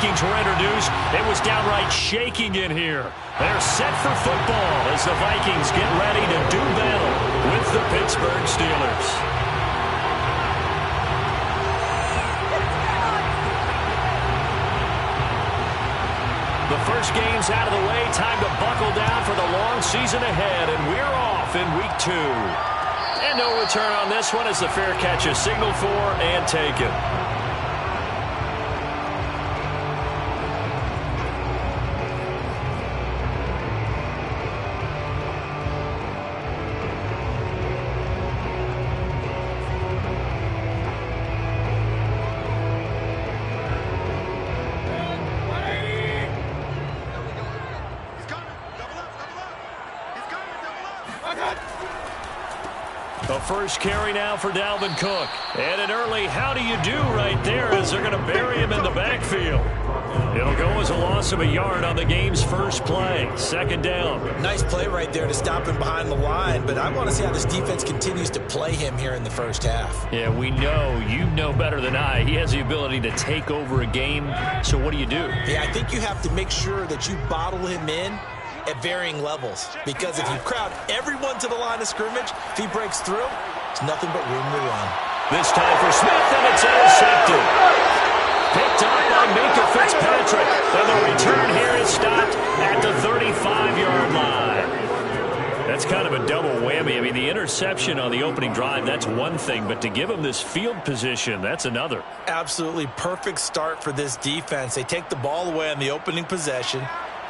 Vikings were introduced, it was downright shaking in here. They're set for football as the Vikings get ready to do battle with the Pittsburgh Steelers. The first game's out of the way. Time to buckle down for the long season ahead, and we're off in week 2. And no return on this one as the fair catch is signaled for and taken. The first carry now for Dalvin Cook. And an early how do you do right there as they're going to bury him in the backfield. It'll go as a loss of a yard on the game's first play. Second down. Nice play right there to stop him behind the line, but I want to see how this defense continues to play him here in the first half. Yeah, we know, you know better than I, he has the ability to take over a game. So what do you do? Yeah, I think you have to make sure that you bottle him in at varying levels, because if you crowd everyone to the line of scrimmage, if he breaks through, it's nothing but room to run. This time for Smith, and it's intercepted. Picked up by Minka Fitzpatrick, and the return here is stopped at the 35-yard line. That's kind of a double whammy. I mean, the interception on the opening drive, that's one thing, but to give him this field position, that's another. Absolutely perfect start for this defense. They take the ball away on the opening possession.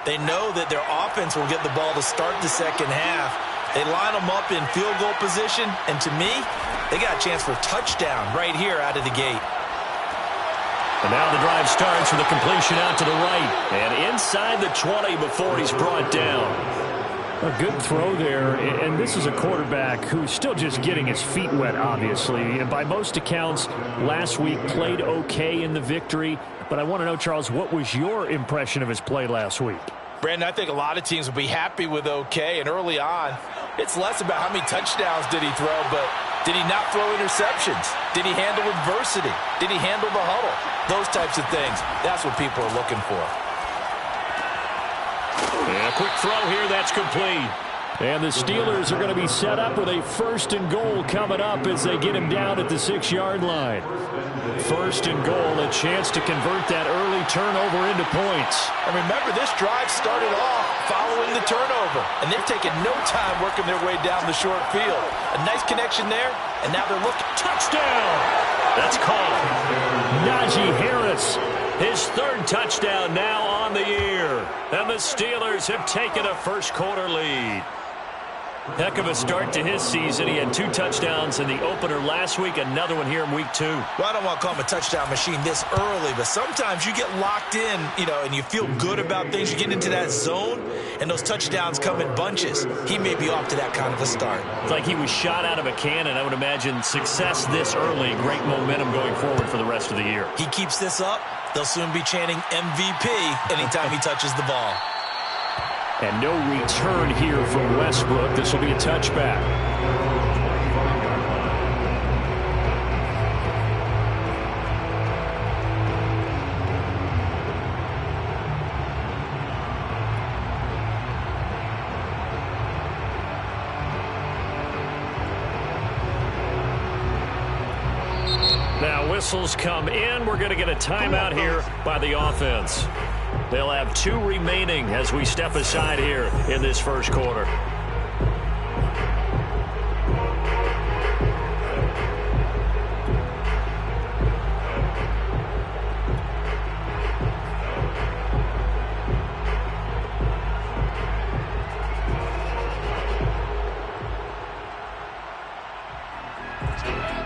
They know that their offense will get the ball to start the second half. They line them up in field goal position, and to me, they got a chance for a touchdown right here out of the gate. And now the drive starts with a completion out to the right. And inside the 20 before he's brought down. A good throw there, and this is a quarterback who's still just getting his feet wet, obviously. And by most accounts, last week played okay in the victory. But I want to know, Charles, what was your impression of his play last week? Brandon, I think a lot of teams will be happy with okay. And early on, it's less about how many touchdowns did he throw, but did he not throw interceptions? Did he handle adversity? Did he handle the huddle? Those types of things. That's what people are looking for. And a quick throw here, that's complete. And the Steelers are going to be set up with a 1st and goal coming up as they get him down at the 6-yard line. 1st and goal, a chance to convert that early turnover into points. And remember, this drive started off following the turnover, and they've taken no time working their way down the short field. A nice connection there, and now they're looking. Touchdown! That's called. Najee Harris, his 3rd touchdown now on the year. And the Steelers have taken a first-quarter lead. Heck of a start to his season. He had 2 touchdowns in the opener last week, another one here in week 2. Well, I don't want to call him a touchdown machine this early, but sometimes you get locked in, and you feel good about things. You get into that zone, and those touchdowns come in bunches. He may be off to that kind of a start. It's like he was shot out of a cannon. I would imagine success this early, great momentum going forward for the rest of the year. He keeps this up, they'll soon be chanting MVP anytime he touches the ball. And no return here from Westbrook. This will be a touchback. Now whistles come in. We're going to get a timeout here by the offense. They'll have 2 remaining as we step aside here in this first quarter.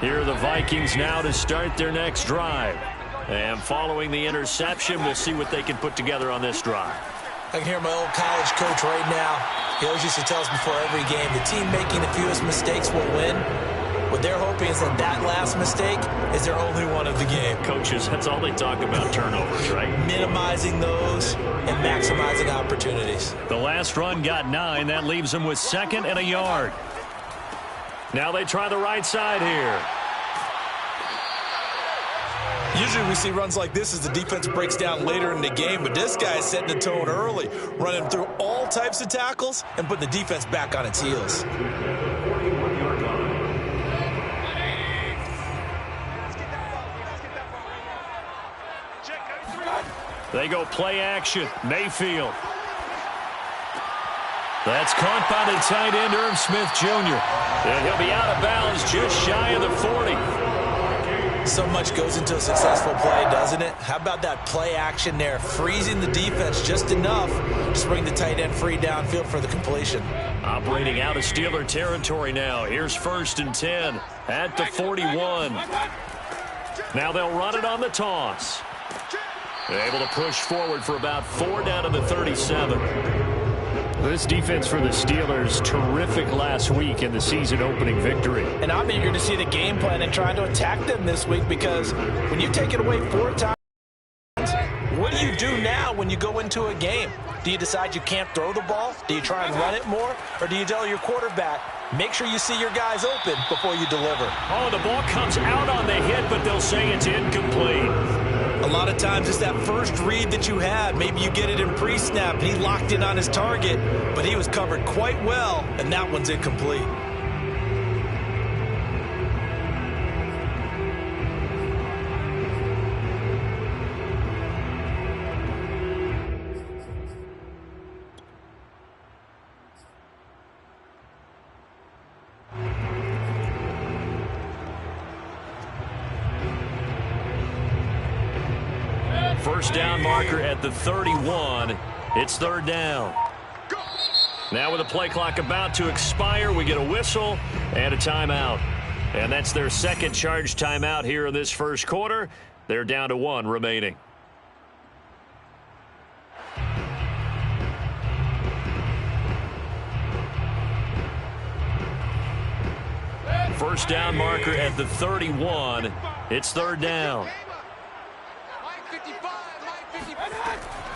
Here are the Vikings now to start their next drive. And following the interception, we'll see what they can put together on this drive. I can hear my old college coach right now. He always used to tell us before every game, the team making the fewest mistakes will win. What they're hoping is that that last mistake is their only one of the game. Coaches, that's all they talk about, turnovers, right? Minimizing those and maximizing opportunities. The last run got 9. That leaves them with 2nd and a yard. Now they try the right side here. Usually we see runs like this as the defense breaks down later in the game, but this guy is setting the tone early, running through all types of tackles and putting the defense back on its heels. They go play action. Mayfield. That's caught by the tight end, Irv Smith Jr. And he'll be out of bounds just shy of the 40. So much goes into a successful play, doesn't it? How about that play action there, freezing the defense just enough to bring the tight end free downfield for the completion. Operating out of Steeler territory now. Here's 1st and 10 at the 41. Now they'll run it on the toss. They're able to push forward for about 4 down to the 37. This defense for the Steelers, terrific last week in the season-opening victory. And I'm eager to see the game plan and trying to attack them this week, because when you take it away 4 times, what do you do now when you go into a game? Do you decide you can't throw the ball? Do you try and run it more? Or do you tell your quarterback, make sure you see your guys open before you deliver? Oh, the ball comes out on the hit, but they'll say it's incomplete. A lot of times it's that first read that you had. Maybe you get it in pre-snap, and he locked in on his target, but he was covered quite well, and that one's incomplete. First down marker at the 31. It's 3rd down. Now with the play clock about to expire, we get a whistle and a timeout. And that's their second charge timeout here in this first quarter. They're down to 1 remaining. First down marker at the 31. It's 3rd down.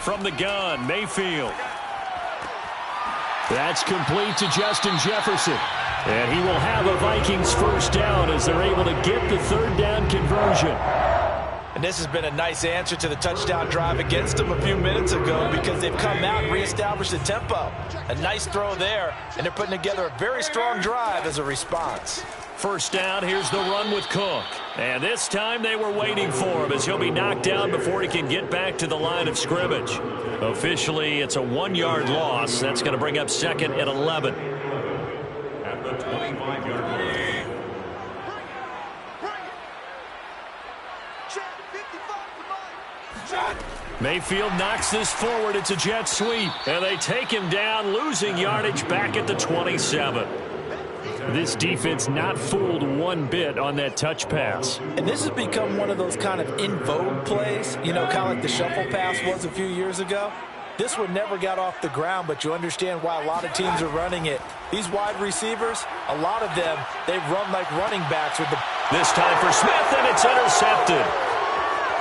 From the gun, Mayfield. That's complete to Justin Jefferson. And he will have a Vikings first down as they're able to get the 3rd down conversion. And this has been a nice answer to the touchdown drive against them a few minutes ago, because they've come out and reestablished the tempo. A nice throw there, and they're putting together a very strong drive as a response. First down, here's the run with Cook. And this time they were waiting for him, as he'll be knocked down before he can get back to the line of scrimmage. Officially, it's a 1-yard loss. That's going to bring up 2nd and 11. At the 25-yard line. Mayfield knocks this forward. It's a jet sweep. And they take him down, losing yardage back at the 27. This defense not fooled one bit on that touch pass. And this has become one of those kind of in vogue plays, you know, kind of like the shuffle pass was a few years ago. This one never got off the ground, but you understand why a lot of teams are running it. These wide receivers, a lot of them, they run like running backs with the... This time for Smith, and it's intercepted.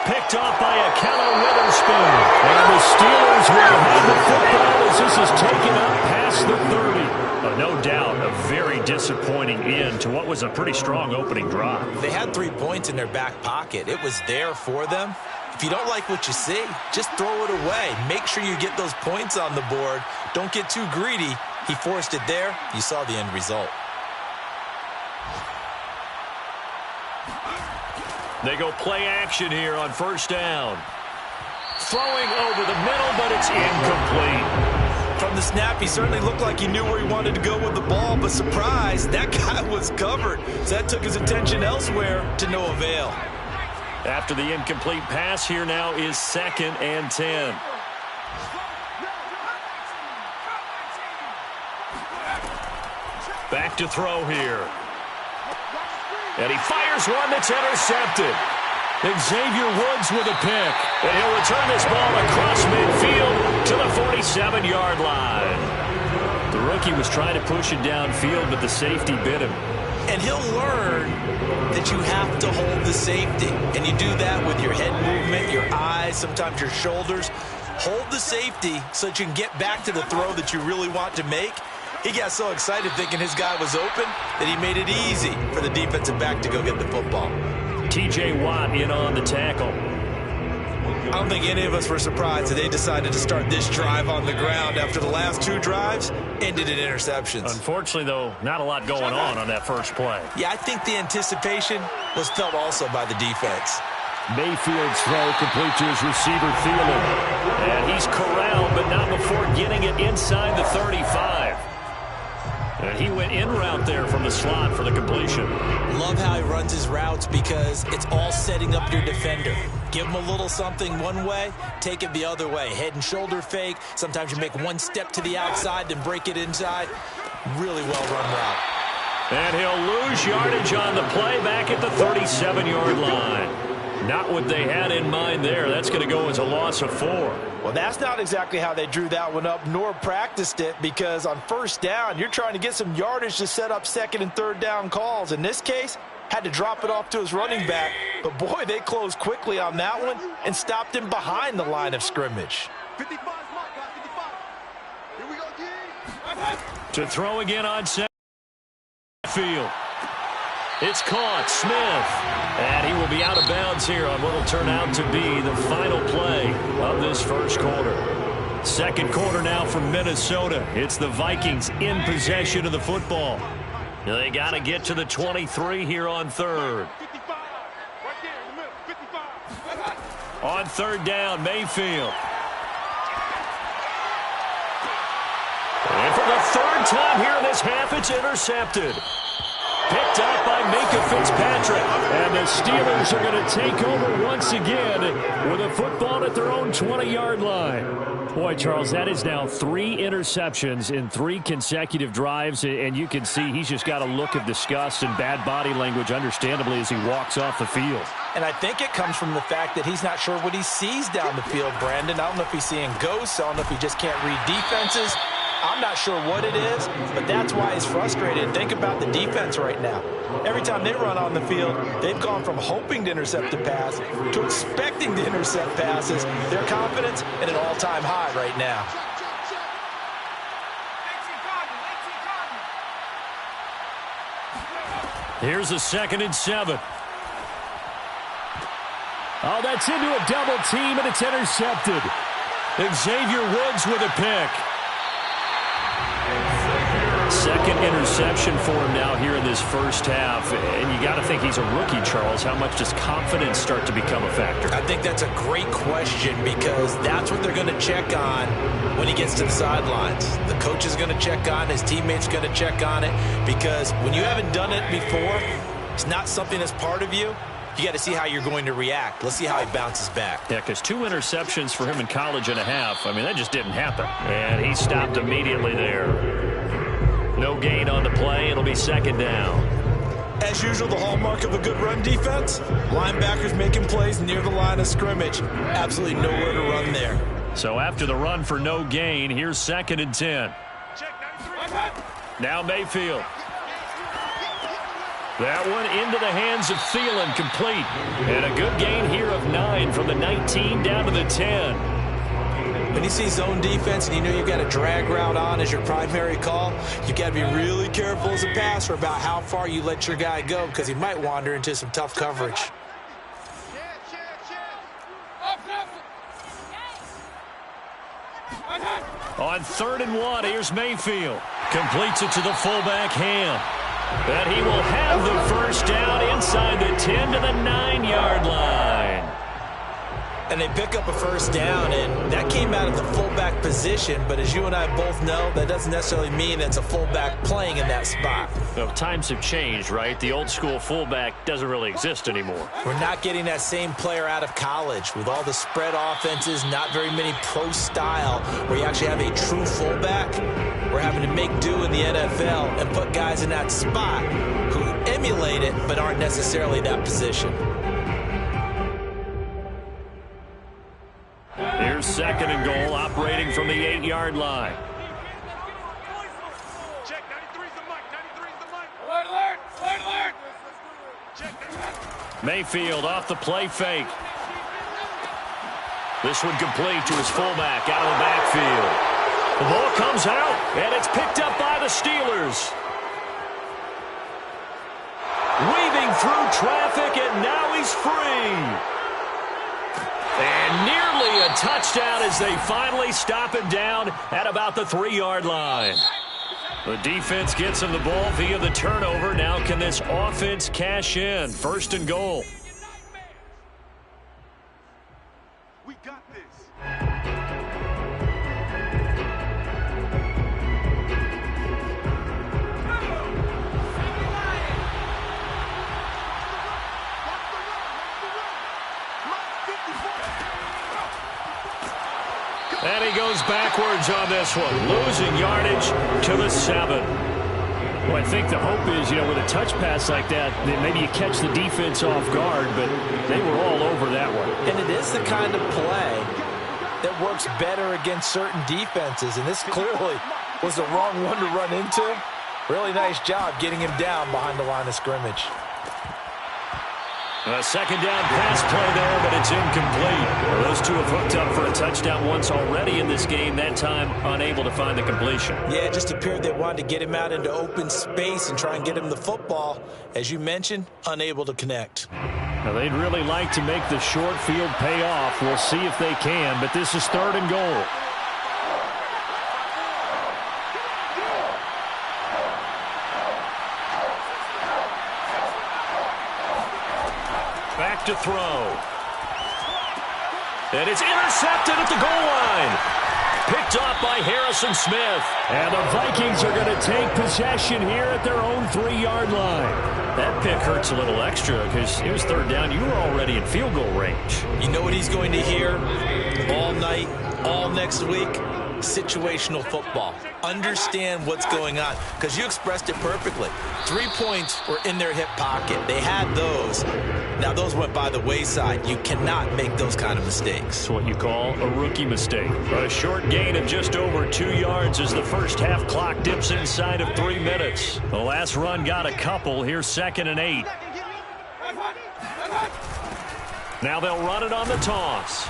Picked off by a Keller Witherspoon. And the Steelers will have the football as this is taken up past the 30. No doubt a very disappointing end to what was a pretty strong opening drive. They had 3 points in their back pocket. It was there for them. If you don't like what you see, just throw it away. Make sure you get those points on the board. Don't get too greedy. He forced it there. You saw the end result. They go play action here on first down. Throwing over the middle, but it's incomplete. From the snap, he certainly looked like he knew where he wanted to go with the ball, but surprise, that guy was covered. So that took his attention elsewhere to no avail. After the incomplete pass, here now is 2nd and 10. Back to throw here. And he fires one that's intercepted. Xavier Woods with a pick. And he'll return this ball across midfield to the 47-yard line. The rookie was trying to push it downfield, but the safety bit him. And he'll learn that you have to hold the safety. And you do that with your head movement, your eyes, sometimes your shoulders. Hold the safety so that you can get back to the throw that you really want to make. He got so excited thinking his guy was open that he made it easy for the defensive back to go get the football. T.J. Watt in on the tackle. I don't think any of us were surprised that they decided to start this drive on the ground after the last 2 drives ended in interceptions. Unfortunately, though, not a lot going on that first play. Yeah, I think the anticipation was felt also by the defense. Mayfield's throw complete to his receiver, Thielen. And he's corralled, but not before getting it inside the 35. And he went in route there from the slot for the completion. Love how he runs his routes because it's all setting up your defender. Give him a little something one way, take it the other way. Head and shoulder fake. Sometimes you make one step to the outside, then break it inside. Really well-run route. And he'll lose yardage on the play back at the 37-yard line. Not what they had in mind there. That's going to go as a loss of 4. Well, that's not exactly how they drew that one up nor practiced it, because on first down, you're trying to get some yardage to set up second and third down calls. In this case, had to drop it off to his running back. But, boy, they closed quickly on that one and stopped him behind the line of scrimmage. 55 mark, 55. Here we go, G. To throw again on center field. It's caught. Smith. And he will be out of bounds here on what will turn out to be the final play of this first quarter. Second quarter now from Minnesota. It's the Vikings in possession of the football. They got to get to the 23 here on third. 55. Right there in the middle. 55. On third down, Mayfield. And for the third time here in this half, it's intercepted. Picked up by Minka Fitzpatrick. And the Steelers are going to take over once again with a football at their own 20-yard line. Boy, Charles, that is now 3 interceptions in 3 consecutive drives. And you can see he's just got a look of disgust and bad body language, understandably, as he walks off the field. And I think it comes from the fact that he's not sure what he sees down the field, Brandon. I don't know if he's seeing ghosts. I don't know if he just can't read defenses. I'm not sure what it is, but that's why he's frustrated. Think about the defense right now. Every time they run on the field, they've gone from hoping to intercept a pass to expecting to intercept passes. Their confidence at an all-time high right now. Here's a 2nd and 7. Oh, that's into a double team, and it's intercepted. Xavier Woods with a pick. Second interception for him now here in this first half. And you got to think he's a rookie, Charles. How much does confidence start to become a factor? I think that's a great question, because that's what they're going to check on when he gets to the sidelines. The coach is going to check on it. His teammates are going to check on it, because when you haven't done it before, it's not something that's part of you. You got to see how you're going to react. Let's see how he bounces back. Yeah, because 2 interceptions for him in college and a half. I mean, that just didn't happen. And he stopped immediately there. No gain on the play. It'll be 2nd down. As usual, the hallmark of a good run defense, linebackers making plays near the line of scrimmage. Absolutely nowhere to run there. So after the run for no gain, here's 2nd and 10. Now Mayfield. That one into the hands of Thielen, complete. And a good gain here of 9 from the 19 down to the 10. When you see zone defense and you know you've got a drag route on as your primary call, you've got to be really careful as a passer about how far you let your guy go, because he might wander into some tough coverage. On 3rd and 1, here's Mayfield. Completes it to the fullback, Ham. And he will have the first down inside the 10 to the 9-yard line. And they pick up a first down, and that came out of the fullback position. But as you and I both know, that doesn't necessarily mean it's a fullback playing in that spot. Well, times have changed, right? The old school fullback doesn't really exist anymore. We're not getting that same player out of college with all the spread offenses, not very many pro style where you actually have a true fullback. We're having to make do in the NFL and put guys in that spot who emulate it but aren't necessarily that position. Here's 2nd and goal, operating from the 8-yard line. Check, 93's the mic, 93's the mic. Alert, alert, alert. Check. Mayfield off the play fake. This one complete to his fullback out of the backfield. The ball comes out, and it's picked up by the Steelers. Weaving through traffic, and now he's free. And nearly a touchdown as they finally stop him down at about the 3-yard line. The defense gets him the ball via the turnover. Now can this offense cash in? 1st and goal. We got this. And he goes backwards on this one, losing yardage to the 7. Well, I think the hope is, with a touch pass like that maybe you catch the defense off guard, but they were all over that one. And it is the kind of play that works better against certain defenses, and this clearly was the wrong one to run into. Really nice job getting him down behind the line of scrimmage. A 2nd down pass play there, but it's incomplete. Those two have hooked up for a touchdown once already in this game, that time unable to find the completion. Yeah, it just appeared they wanted to get him out into open space and try and get him the football. As you mentioned, unable to connect. Now, they'd really like to make the short field pay off. We'll see if they can, but this is 3rd and goal. Back to throw. And it's intercepted at the goal line. Picked off by Harrison Smith. And the Vikings are going to take possession here at their own 3-yard line. That pick hurts a little extra because it was 3rd down. You were already in field goal range. You know what he's going to hear all night, all next week? Situational football. Understand what's going on, because you expressed it perfectly. 3 points were in their hip pocket. They had those. Now, those went by the wayside. You cannot make those kind of mistakes. It's what you call a rookie mistake. A short gain of just over 2 yards as the first half clock dips inside of 3 minutes. The last run got a couple. Here's 2nd and 8. Now they'll run it on the toss.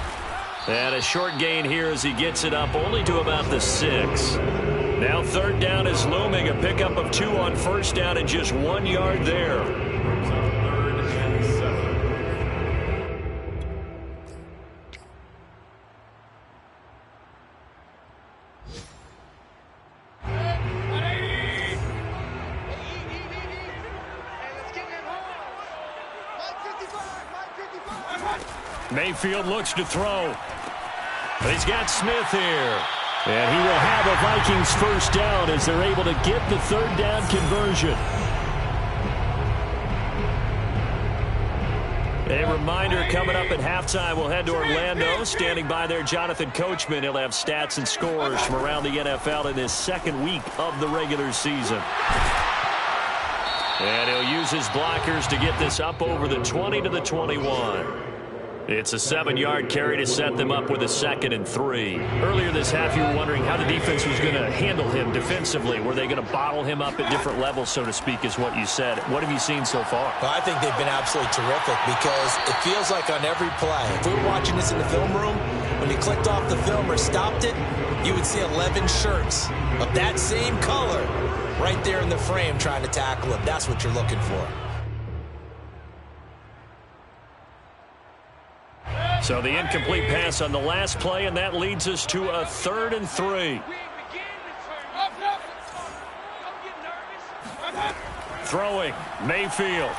And a short gain here as he gets it up only to about the 6. Now 3rd down is looming. A pickup of 2 on 1st down and just 1 yard there. Mayfield looks to throw. But he's got Smith here. And he will have a Vikings 1st down as they're able to get the 3rd down conversion. A reminder coming up at halftime, we'll head to Orlando. Standing by there, Jonathan Coachman. He'll have stats and scores from around the NFL in his 2nd week of the regular season. And he'll use his blockers to get this up over the 20 to the 21. It's a 7-yard carry to set them up with a 2nd and 3. Earlier this half, you were wondering how the defense was going to handle him defensively. Were they going to bottle him up at different levels, so to speak, is what you said. What have you seen so far? Well, I think they've been absolutely terrific because it feels like on every play, if we were watching this in the film room, when you clicked off the film or stopped it, you would see 11 shirts of that same color right there in the frame trying to tackle him. That's what you're looking for. So the incomplete pass on the last play, and that leads us to a 3rd and 3. Throwing, Mayfield.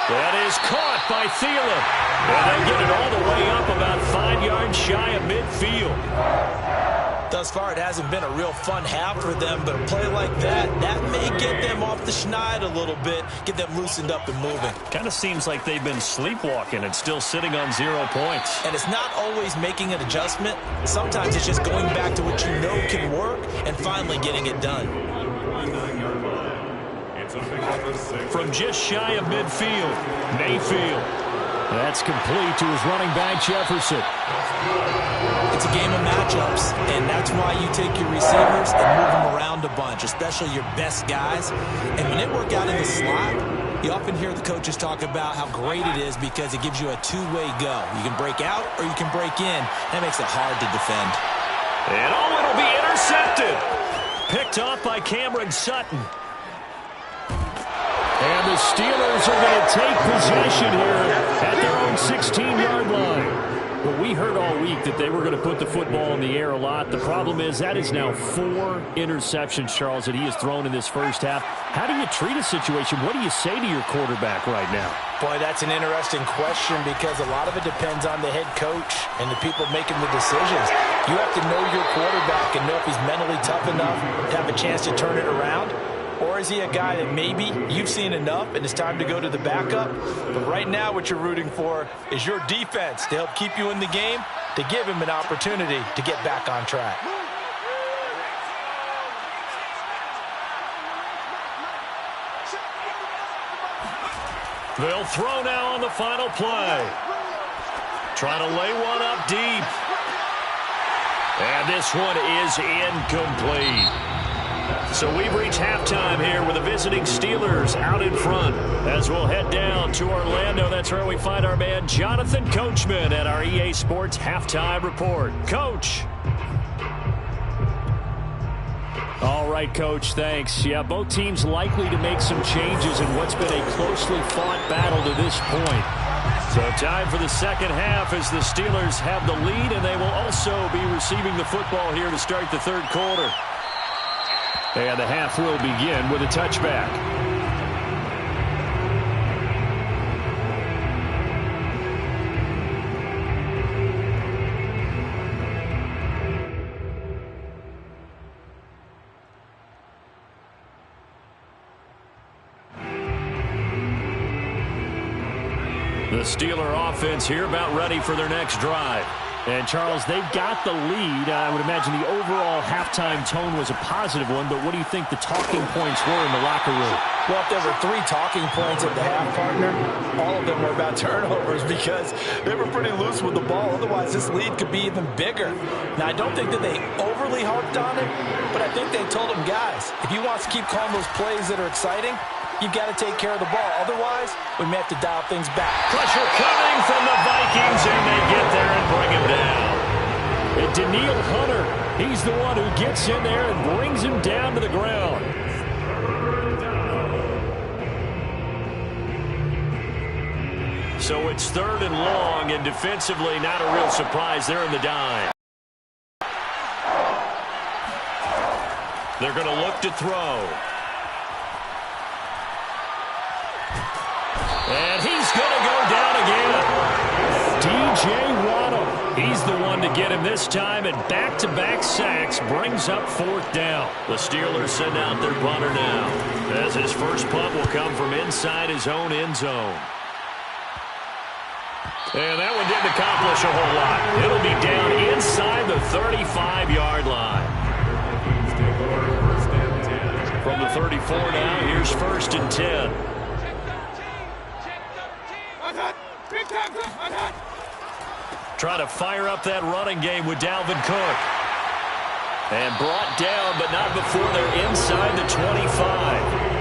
That is caught by Thielen. And they get it all the way up about 5 yards shy of midfield. Thus far, it hasn't been a real fun half for them, but a play like that may get them off the schneid a little bit, get them loosened up and moving. Kind of seems like they've been sleepwalking and still sitting on 0 points. And it's not always making an adjustment. Sometimes it's just going back to what you know can work and finally getting it done. From just shy of midfield, Mayfield. That's complete to his running back, Jefferson. It's a game of matchups, and that's why you take your receivers and move them around a bunch, especially your best guys. And when they work out in the slot, you often hear the coaches talk about how great it is because it gives you a two-way go. You can break out or you can break in. That makes it hard to defend. And it'll be intercepted. Picked off by Cameron Sutton. And the Steelers are going to take possession here at their own 16-yard line. Well, we heard all week that they were going to put the football in the air a lot. The problem is that is now 4 interceptions, Charles, that he has thrown in this first half. How do you treat a situation? What do you say to your quarterback right now? Boy, that's an interesting question because a lot of it depends on the head coach and the people making the decisions. You have to know your quarterback and know if he's mentally tough enough to have a chance to turn it around. Or is he a guy that maybe you've seen enough and it's time to go to the backup? But right now what you're rooting for is your defense to help keep you in the game, to give him an opportunity to get back on track. They'll throw now on the final play. Trying to lay one up deep. And this one is incomplete. So we've reached halftime here with the visiting Steelers out in front. As we'll head down to Orlando, that's where we find our man Jonathan Coachman at our EA Sports Halftime Report. Coach. All right, Coach, thanks. Yeah, both teams likely to make some changes in what's been a closely fought battle to this point. So time for the second half as the Steelers have the lead, and they will also be receiving the football here to start the third quarter. And the half will begin with a touchback. The Steeler offense here about ready for their next drive. And, Charles, they've got the lead. I would imagine the overall halftime tone was a positive one, but what do you think the talking points were in the locker room? Well, if there were 3 talking points at the half, partner, all of them were about turnovers because they were pretty loose with the ball. Otherwise, this lead could be even bigger. Now, I don't think that they overly harped on it, but I think they told them, guys, if you want to keep calling those plays that are exciting, you've got to take care of the ball. Otherwise, we may have to dial things back. Pressure coming from the Vikings, and they get there and bring him down. And Daniil Hunter, he's the one who gets in there and brings him down to the ground. So it's 3rd and long, and defensively not a real surprise. They're in the dime. They're going to look to throw. And he's going to go down again. DJ Waddle, he's the one to get him this time, and back-to-back sacks brings up 4th down. The Steelers send out their punter now, as his first punt will come from inside his own end zone. And that one didn't accomplish a whole lot. It'll be down inside the 35-yard line. From the 34 now, here's 1st and 10. Try to fire up that running game with Dalvin Cook. And brought down, but not before they're inside the 25.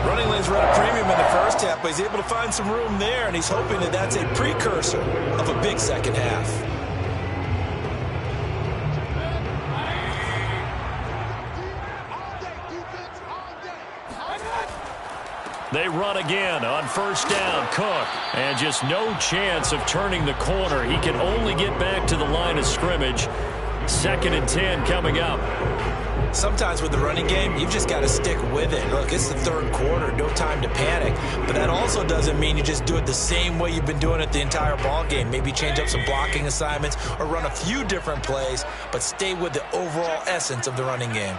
Running lanes run a premium in the first half, but he's able to find some room there, and he's hoping that that's a precursor of a big second half. They run again on 1st down. Cook, and just no chance of turning the corner. He can only get back to the line of scrimmage. 2nd and 10 coming up. Sometimes with the running game, you've just got to stick with it. Look, it's the 3rd quarter, no time to panic. But that also doesn't mean you just do it the same way you've been doing it the entire ball game. Maybe change up some blocking assignments or run a few different plays, but stay with the overall essence of the running game.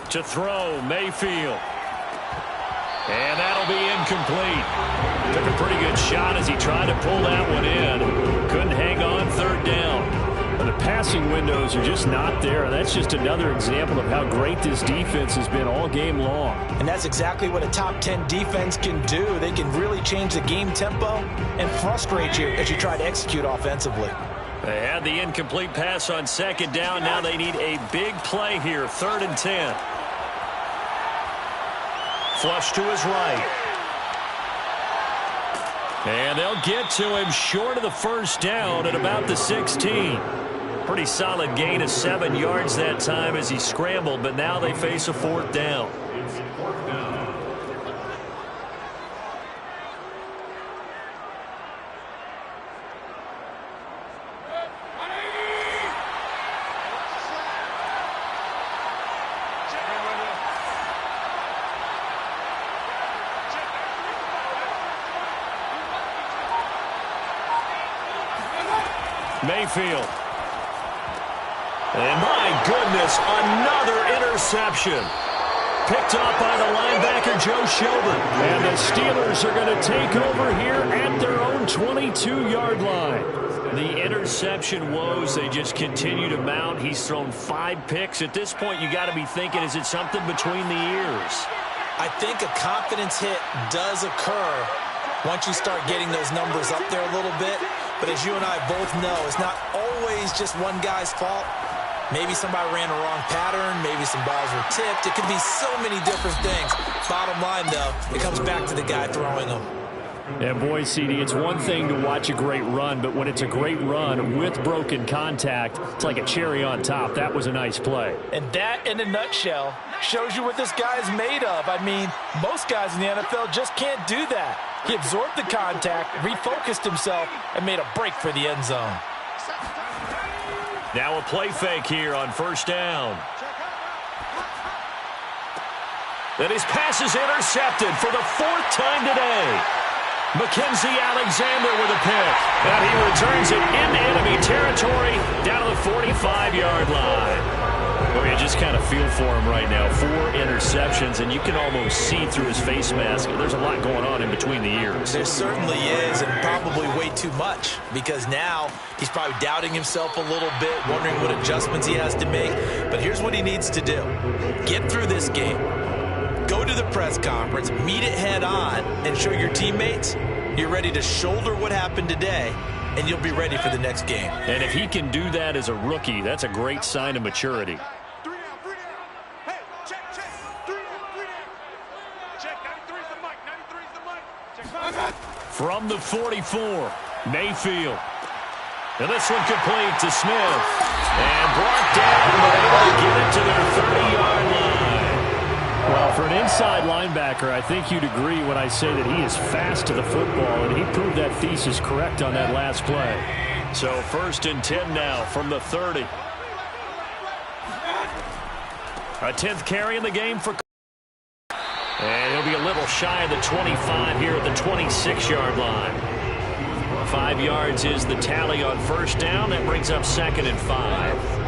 To throw, Mayfield. And that'll be incomplete. Took a pretty good shot as he tried to pull that one in. Couldn't hang on 3rd down. And the passing windows are just not there. That's just another example of how great this defense has been all game long. And that's exactly what a top 10 defense can do. They can really change the game tempo and frustrate you as you try to execute offensively. They had the incomplete pass on 2nd down. Now they need a big play here. 3rd and 10. Flush to his right. And they'll get to him short of the first down at about the 16. Pretty solid gain of 7 yards that time as he scrambled, but now they face a 4th down. Mayfield. And my goodness, another interception. Picked off by the linebacker, Joe Schobert. And the Steelers are going to take over here at their own 22-yard line. The interception woes, they just continue to mount. He's thrown 5 picks. At this point, you got to be thinking, is it something between the ears? I think a confidence hit does occur once you start getting those numbers up there a little bit. But as you and I both know, it's not always just one guy's fault. Maybe somebody ran a wrong pattern. Maybe some balls were tipped. It could be so many different things. Bottom line, though, it comes back to the guy throwing them. And boy, CD, it's one thing to watch a great run, but when it's a great run with broken contact, it's like a cherry on top. That was a nice play. And that, in a nutshell, shows you what this guy is made of. I mean, most guys in the NFL just can't do that. He absorbed the contact, refocused himself, and made a break for the end zone. Now a play fake here on 1st down. Then his pass is intercepted for the 4th time today. Mackenzie Alexander with a pick. And he returns it in enemy territory down to the 45-yard line. Well, you just kind of feel for him right now. 4 interceptions, and you can almost see through his face mask. There's a lot going on in between the ears. There certainly is, and probably way too much, because now he's probably doubting himself a little bit, wondering what adjustments he has to make. But here's what he needs to do. Get through this game. Go to the press conference, meet it head on, and show your teammates you're ready to shoulder what happened today, and you'll be ready for the next game. And if he can do that as a rookie, that's a great sign of maturity. 3 down, 3 down. Hey, check. 3 down, 3 down. Check, 93's the mic. 93's the mic. Check. From the 44, Mayfield. And this one complete to Smith. And brought down, but able to get it to their 30-yard line. Well, for an inside linebacker, I think you'd agree when I say that he is fast to the football, and he proved that thesis correct on that last play. So 1st and 10 now from the 30. A 10th carry in the game for. And he'll be a little shy of the 25 here at the 26-yard line. 5 yards is the tally on 1st down. That brings up 2nd and 5.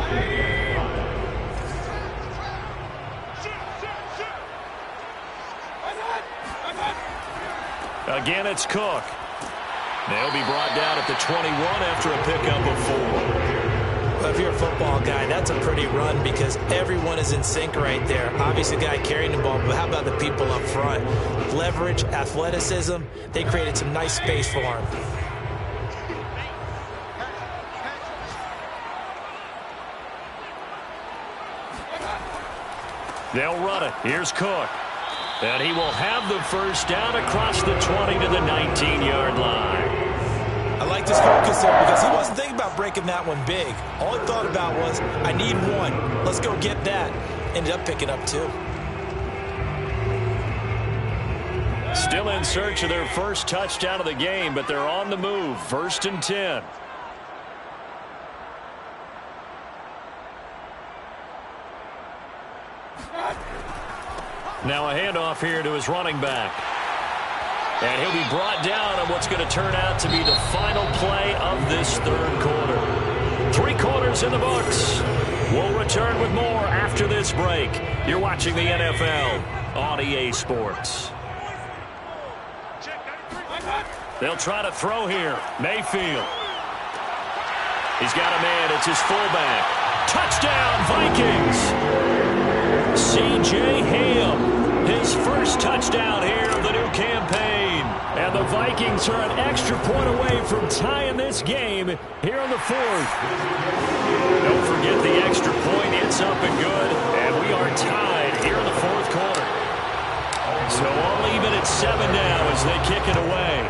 Again, it's Cook. They'll be brought down at the 21 after a pickup of 4. Well, if you're a football guy, that's a pretty run because everyone is in sync right there. Obviously, the guy carrying the ball, but how about the people up front? Leverage, athleticism, they created some nice space for him. They'll run it. Here's Cook. And he will have the 1st down across the 20 to the 19-yard line. I like this focus there because he wasn't thinking about breaking that one big. All he thought about was, I need 1. Let's go get that. Ended up picking up 2. Still in search of their 1st touchdown of the game, but they're on the move. 1st and 10. Now a handoff here to his running back. And he'll be brought down on what's going to turn out to be the final play of this 3rd quarter. 3 quarters in the books. We'll return with more after this break. You're watching the NFL on EA Sports. They'll try to throw here. Mayfield. He's got a man. It's his fullback. Touchdown, Vikings. C.J. Ham, his 1st touchdown here of the new campaign. And the Vikings are an extra point away from tying this game here in the 4th. Don't forget the extra point. It's up and good. And we are tied here in the 4th quarter. So all even at 7 now as they kick it away.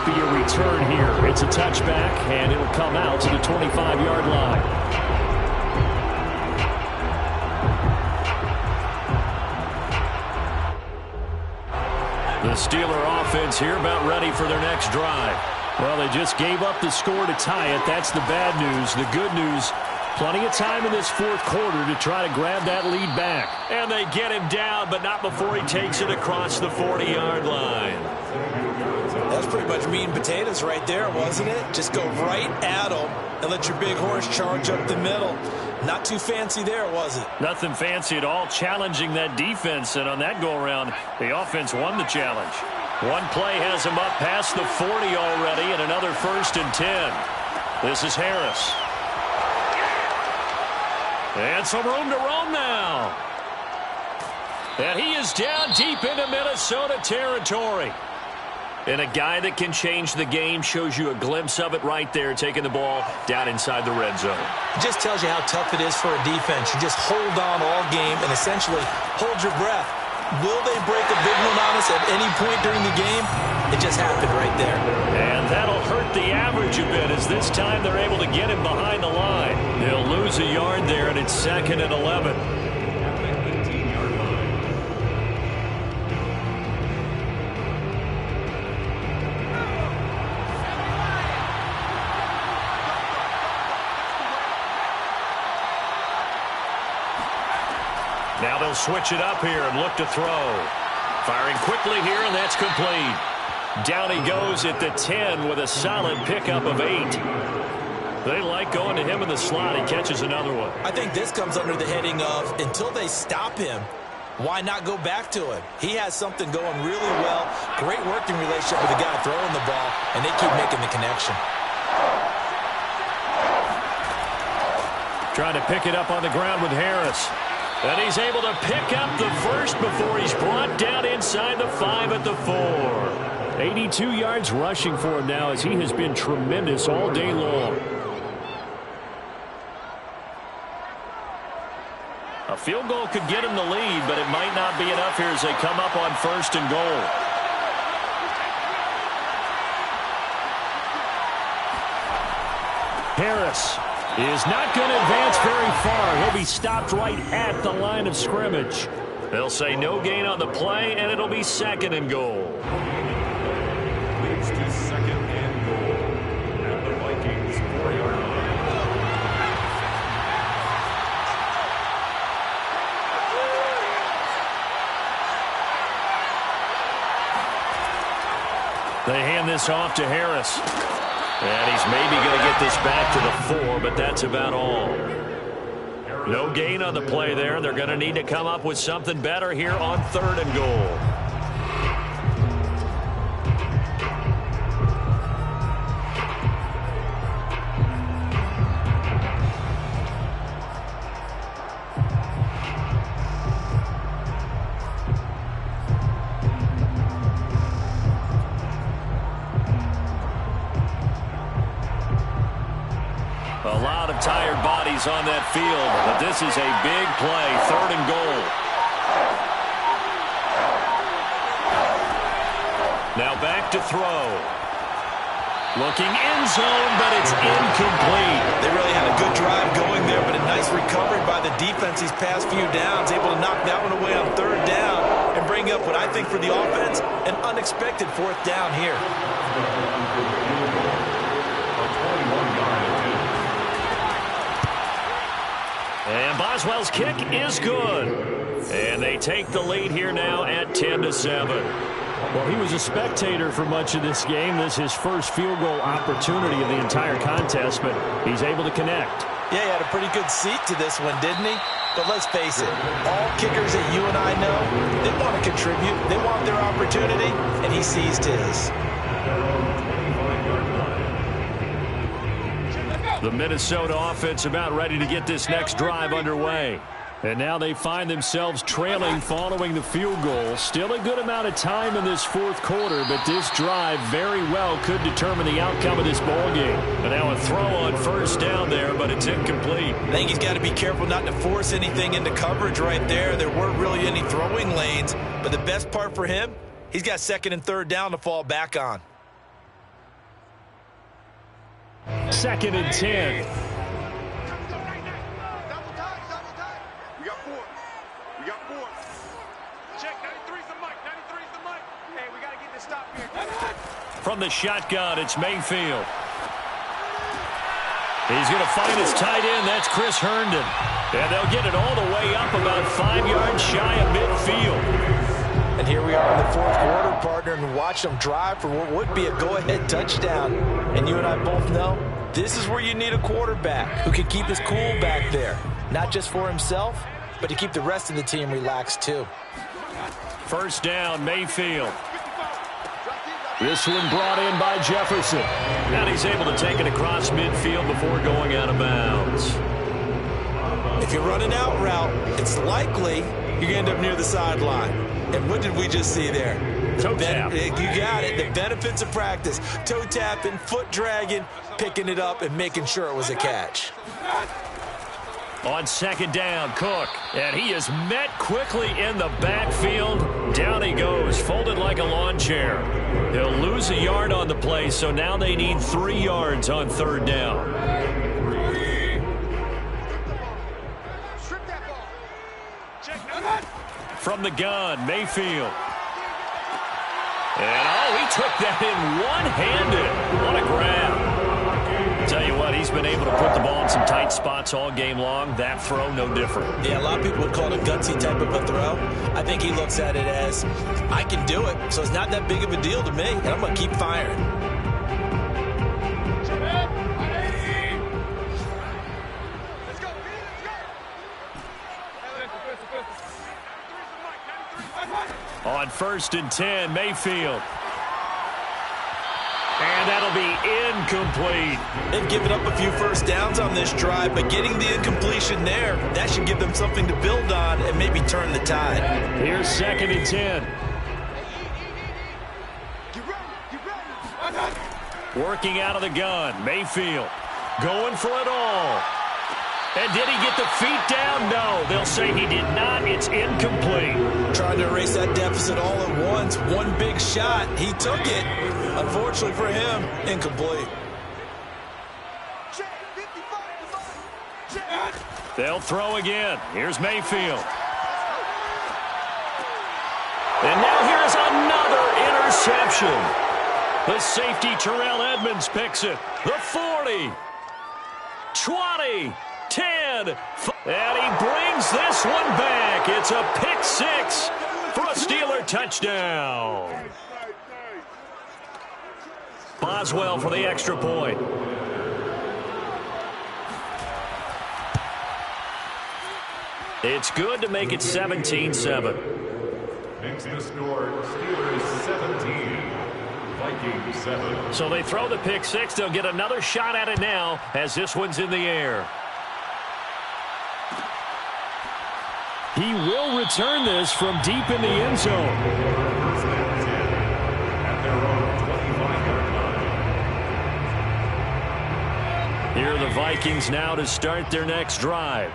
be a return here. It's a touchback, and it'll come out to the 25-yard line. The Steeler offense here about ready for their next drive. Well, they just gave up the score to tie it. That's the bad news. The good news, plenty of time in this fourth quarter to try to grab that lead back. And they get him down, but not before he takes it across the 40-yard line. That's pretty much meat and potatoes right there, wasn't it? Just go right at them and let your big horse charge up the middle. Not too fancy there, was it? Nothing fancy at all, challenging that defense. And on that go-around, the offense won the challenge. One play has him up past the 40 already, and another 1st and 10. This is Harris. And some room to roam now. And he is down deep into Minnesota territory. And a guy that can change the game, shows you a glimpse of it right there, taking the ball down inside the red zone. It just tells you how tough it is for a defense. You just hold on all game and essentially hold your breath. Will they break a big one on us at any point during the game? It just happened right there. And that'll hurt the average a bit, as this time they're able to get him behind the line. They'll lose a yard there, and it's 2nd and 11. Now they'll switch it up here and look to throw. Firing quickly here, and that's complete. Down he goes at the 10 with a solid pickup of 8. They like going to him in the slot. He catches another one. I think this comes under the heading of, until they stop him, why not go back to him? He has something going really well. Great working relationship with the guy throwing the ball, and they keep making the connection. Trying to pick it up on the ground with Harris. And he's able to pick up the first before he's brought down inside the 5 at the 4. 82 yards rushing for him now, as he has been tremendous all day long. A field goal could get him the lead, but it might not be enough here as they come up on 1st and goal. Harris is not going to advance very far. He'll be stopped right at the line of scrimmage. They'll say no gain on the play, and it'll be 2nd and goal. Leads to 2nd and goal at the Vikings 4-yard line. They hand this off to Harris. And he's maybe going to get this back to the 4, but that's about all. No gain on the play there. They're going to need to come up with something better here on 3rd and goal. A lot of tired bodies on that field, but this is a big play, 3rd and goal. Now back to throw. Looking end zone, but it's incomplete. They really had a good drive going there, but a nice recovery by the defense these past few downs, able to knock that one away on 3rd down and bring up what I think for the offense, an unexpected 4th down here. And Boswell's kick is good. And they take the lead here now at 10-7. Well, he was a spectator for much of this game. This is his first field goal opportunity of the entire contest, but he's able to connect. Yeah, he had a pretty good seat to this one, didn't he? But let's face it, all kickers that you and I know, they want to contribute. They want their opportunity, and he seized his. The Minnesota offense about ready to get this next drive underway. And now they find themselves trailing following the field goal. Still a good amount of time in this fourth quarter, but this drive very well could determine the outcome of this ball game. And now a throw on 1st down there, but it's incomplete. I think he's got to be careful not to force anything into coverage right there. There weren't really any throwing lanes, but the best part for him, he's got 2nd and 3rd down to fall back on. 2nd and 10. Double time. We got 4. Check, 93's the mic. 93's the mic. Hey, we got to get this stop here. From the shotgun, it's Mayfield. He's going to find his tight end. That's Chris Herndon. And they'll get it all the way up about 5 yards shy of midfield. And here we are in the 4th quarter, partner, and watch them drive for what would be a go-ahead touchdown. And you and I both know this is where you need a quarterback who can keep his cool back there. Not just for himself, but to keep the rest of the team relaxed too. 1st down, Mayfield. This one brought in by Jefferson. And he's able to take it across midfield before going out of bounds. If you're running out route, it's likely you're going to end up near the sideline. And what did we just see there? Toe tap. You got it. The benefits of practice. Toe tapping, foot dragging, picking it up, and making sure it was a catch. On 2nd down, Cook. And he is met quickly in the backfield. Down he goes, folded like a lawn chair. He'll lose a yard on the play, so now they need 3 yards on 3rd down. Strip that ball. Check, From the gun, Mayfield. And, oh, he took that in one-handed. What a grab. Tell you what, he's been able to put the ball in some tight spots all game long. That throw, no different. Yeah, a lot of people would call it a gutsy type of a throw. I think he looks at it as, I can do it, so it's not that big of a deal to me, and I'm going to keep firing. let's go. On 1st and 10, Mayfield. And that'll be incomplete. They've given up a few first downs on this drive, but getting the incompletion there, that should give them something to build on and maybe turn the tide. Here's 2nd and 10. Get ready. Working out of the gun, Mayfield. Going for it all. And did he get the feet down? No, they'll say he did not. It's incomplete. Trying to erase that deficit all at once. One big shot. He took it. Unfortunately for him, incomplete. Check, 55. Check. They'll throw again. Here's Mayfield. And now here's another interception. The safety, Terrell Edmonds, picks it. The 40. 20. 10. And he brings this one back. It's a pick 6 for a Steeler touchdown. Boswell for the extra point. It's good to make it 17-7. Makes the score Steelers 17, Vikings 7. So they throw the pick 6. They'll get another shot at it now as this one's in the air. He will return this from deep in the end zone. First and 10 at their own 25-yard line. Here are the Vikings now to start their next drive.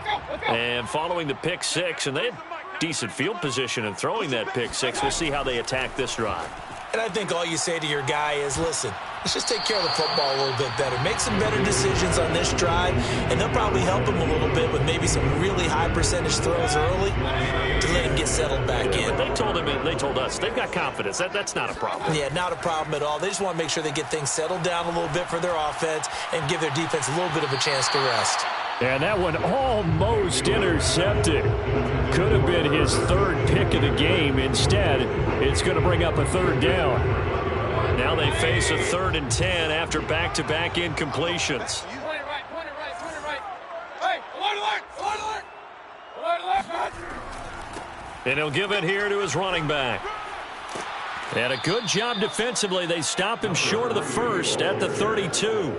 And following the pick 6, and they have decent field position and throwing that pick 6. We'll see how they attack this drive. And I think all you say to your guy is, listen, let's just take care of the football a little bit better. Make some better decisions on this drive, and they'll probably help him a little bit with maybe some really high percentage throws early to let him get settled back in. They told him, they told us, they've got confidence. That's not a problem. Yeah, not a problem at all. They just want to make sure they get things settled down a little bit for their offense and give their defense a little bit of a chance to rest. And that one almost intercepted. Could have been his 3rd pick of the game. Instead, it's going to bring up a 3rd down. Now they face a 3rd and 10 after back-to-back incompletions. Point it right. Hey, alert. And he'll give it here to his running back. And a good job defensively. They stop him short of the 1st at the 32.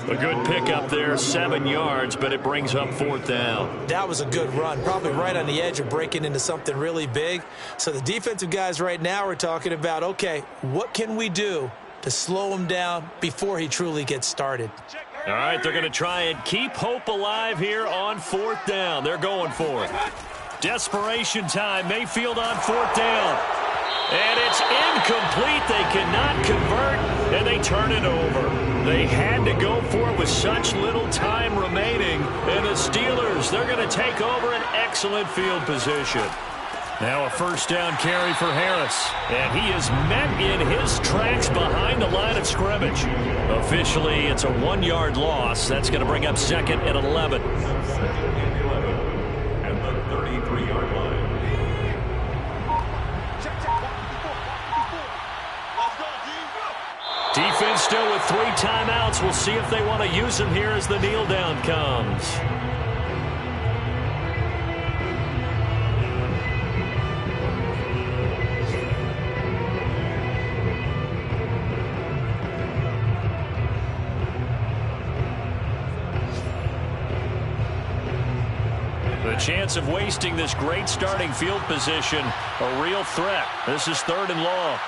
A good pickup there, 7 yards, but it brings up 4th down. That was a good run, probably right on the edge of breaking into something really big. So the defensive guys right now are talking about, okay, what can we do to slow him down before he truly gets started? All right, they're going to try and keep hope alive here on 4th down. They're going for it. Desperation time, Mayfield on 4th down. And it's incomplete. They cannot convert, and they turn it over. They had to go for it with such little time remaining. And the Steelers, they're going to take over an excellent field position. Now a first down carry for Harris. And he is met in his tracks behind the line of scrimmage. Officially, it's a 1-yard loss. That's going to bring up 2nd and 11. 2nd and 11 at the 33-yard line. Defense still with 3 timeouts. We'll see if they want to use them here as the kneel down comes. The chance of wasting this great starting field position, a real threat. This is 3rd and long.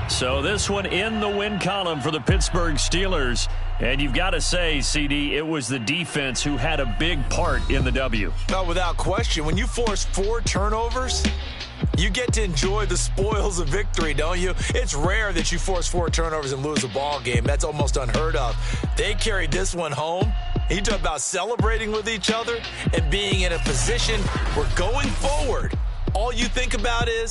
So this one in the win column for the Pittsburgh Steelers. And you've got to say, CD, it was the defense who had a big part in the W. No, without question. When you force 4 turnovers, you get to enjoy the spoils of victory, don't you? It's rare that you force 4 turnovers and lose a ball game. That's almost unheard of. They carried this one home. You talk about celebrating with each other and being in a position where going forward, all you think about is